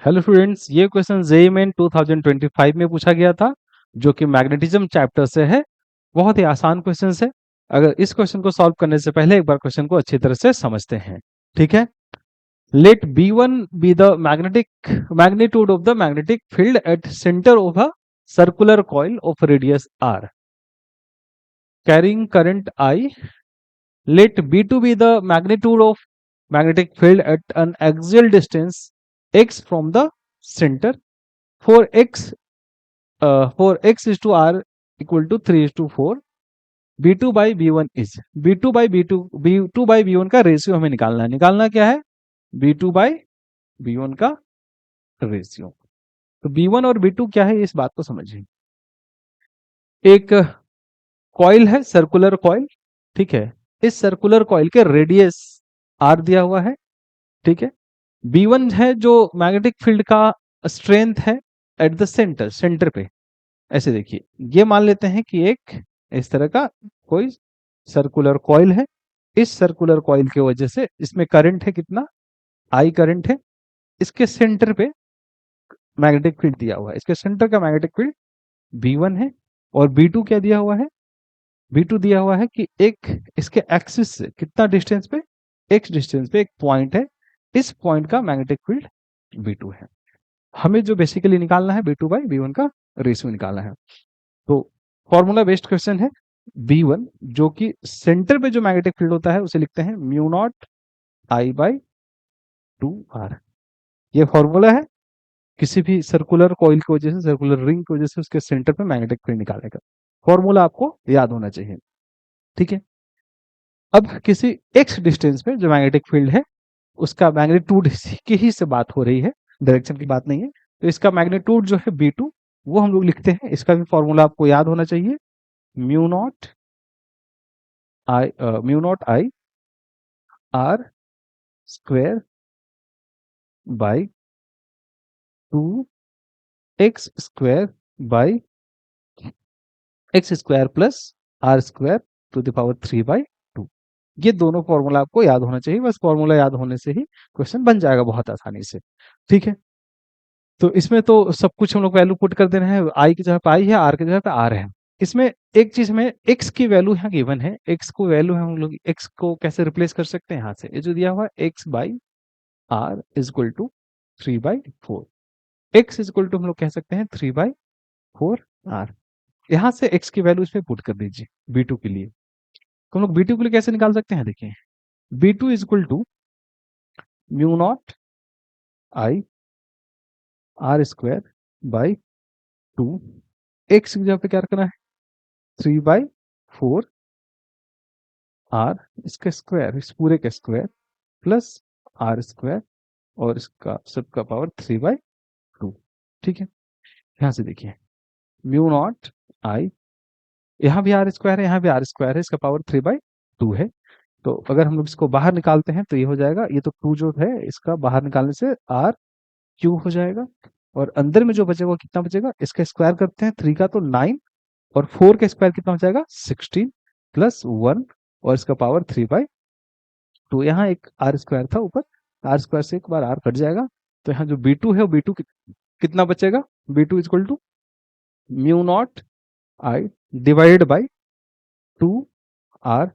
Hello students, ये question JEE main 2025 में पूछा गया था जो कि मैग्नेटिज्म चैप्टर से है। बहुत ही आसान क्वेश्चन है। अगर इस क्वेश्चन को सॉल्व करने से पहले एक बार क्वेश्चन को अच्छी तरह से समझते हैं। ठीक है। Let B1 be the magnetic magnitude of the magnetic field at centre of a circular coil of radius r carrying current I. Let B2 be the magnitude of magnetic field at an axial distance x from the center. For x is to r equal to 3 is to 4, B2 by B1 is B2 by B1 का ratio हमें निकालना क्या है? B2 by B1 का ratio. तो B1 और B2 क्या है, इस बात को समझिए। एक कॉइल है, सर्कुलर कॉइल। ठीक है। इस सर्कुलर कॉइल के रेडियस r दिया हुआ है। ठीक है। B1 है जो मैग्नेटिक फील्ड का स्ट्रेंथ है एट द सेंटर पे। ऐसे देखिए, ये मान लेते हैं कि एक इस तरह का कोई सर्कुलर कॉइल है। इस सर्कुलर कॉइल की वजह से इसमें करंट है कितना, आई करंट है। इसके सेंटर पे मैग्नेटिक फील्ड दिया हुआ है। इसके सेंटर का मैग्नेटिक फील्ड B1 है। और B2 क्या दिया हुआ है? B2 दिया हुआ है कि एक इसके एक्सिस से कितना डिस्टेंस पे, x डिस्टेंस पे एक पॉइंट है। इस पॉइंट का मैग्नेटिक फील्ड B2 है। हमें जो बेसिकली निकालना है B2 बाई B1 का रेशियो निकालना है। तो फॉर्मूला बेस्ड क्वेश्चन है। B1 जो कि सेंटर पे जो मैग्नेटिक फील्ड होता है उसे लिखते हैं mu naught I by 2r। ये फॉर्मूला है किसी भी सर्कुलर कॉइल की वजह से, सर्कुलर रिंग की वजह से उसके सेंटर पे मैग्नेटिक फील्ड निकालने का फॉर्मूला आपको याद होना चाहिए। ठीक है। अब किसी x डिस्टेंस पे जो मैग्नेटिक फील्ड है उसका मैग्नीट्यूड की ही से बात हो रही है, डायरेक्शन की बात नहीं है। तो इसका मैग्नीट्यूड जो है B2 वो हम लोग लिखते हैं। इसका भी फॉर्मूला आपको याद होना चाहिए, mu naught I r square by 2x square by x square plus r square to the power 3/2। ये दोनों फॉर्मूला आपको याद होना चाहिए। बस फॉर्मूला याद होने से ही क्वेश्चन बन जाएगा बहुत आसानी से। ठीक है। तो इसमें तो सब कुछ हम लोग वैल्यू पुट कर देना है। आई की जगह पे आई है, आर की जगह पे आर है। इसमें एक चीज में एक्स की वैल्यू यहाँ गिवन है। एक्स को वैल्यू है, हम लोग एक्स को कैसे रिप्लेस कर सकते हैं? यहाँ से ये जो दिया हुआ है x by r is equal to 3/4। X is equal to हम लोग कह सकते हैं 3/4 आर। यहाँ से एक्स की वैल्यू इसमें पुट कर दीजिए B2 के लिए। तो हम लोग B2 के लिए कैसे निकाल सकते हैं? देखिए, B2 is equal to mu naught I r square by 2। X की जगह पे क्या रखना है? 3/4 आर, इसका स्क्वायर, इस पूरे का स्क्वायर प्लस आर स्क्वायर और इसका सबका पावर 3/2। ठीक है। यहाँ से देखिए, म्यू नॉट आई, यहाँ भी आर स्क्वायर है, यहाँ भी आर स्क्वायर है, इसका पावर 3/2 है। तो अगर हम लोग इसको बाहर निकालते हैं तो ये हो जाएगा, ये तो 2 जो है इसका बाहर निकालने से आर क्यूब हो जाएगा। और अंदर में जो बचेगा वो कितना बचेगा? इसका स्क्वायर करते हैं 3 का तो 9 और 4 का स्क्वायर कितना हो जाएगा? 16 प्लस 1 और इसका पावर 3/2। यहाँ एक आर स्क्वायर था ऊपर, आर स्क्वायर से एक बार आर कट जाएगा। तो यहाँ जो B2 है वो B2 कितना बचेगा? B2 is equal to mu naught I divided by 2r।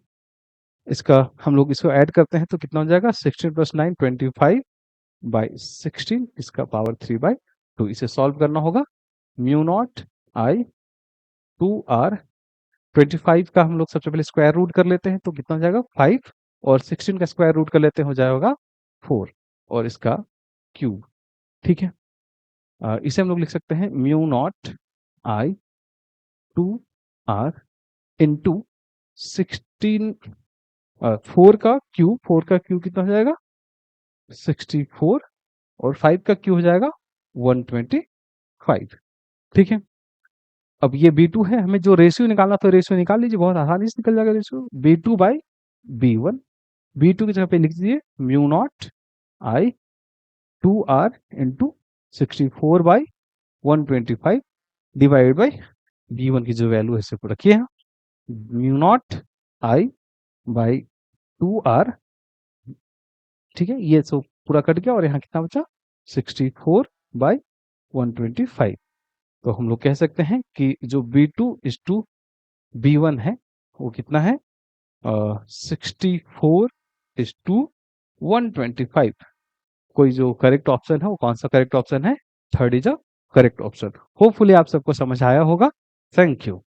इसका हम लोग इसको ऐड करते हैं तो कितना हो जाएगा? 16 प्लस 9 25/16, इसका पावर 3/2। इसे सॉल्व करना होगा। म्यू नॉट आई 2r, 25 का हम लोग सबसे पहले स्क्वायर रूट कर लेते हैं तो कितना हो जाएगा? 5। और 16 का स्क्वायर रूट कर लेते हैं, हो जाएगा 4 और इसका क्यूब। ठीक है। इसे हम लोग लिख सकते हैं म्यू नॉट आई 2r इंटू 16, 4 का क्यूब कितना हो जाएगा? 64 और 5 का क्यूब हो जाएगा 125। ठीक है। अब ये B2 है, हमें जो रेशियो निकालना तो रेशियो निकाल लीजिए, बहुत आसानी से निकल जाएगा ratio. B2 by B1, B2 की जगह पे लिख दीजिए mu naught I 2r into 64/125 divide by B1 की जो वैल्यू है इसे रखिए यहाँ, mu naught I by 2r। ठीक है। ये सब पूरा कट गया और यहाँ कितना बचा? 64 बाई 125। तो हम लोग कह सकते हैं कि जो B2:B1 है वो कितना है 64:125। कोई जो करेक्ट ऑप्शन है वो कौन सा करेक्ट ऑप्शन है? Third is a correct option. Hopefully आप सबको समझ आया होगा। Thank you.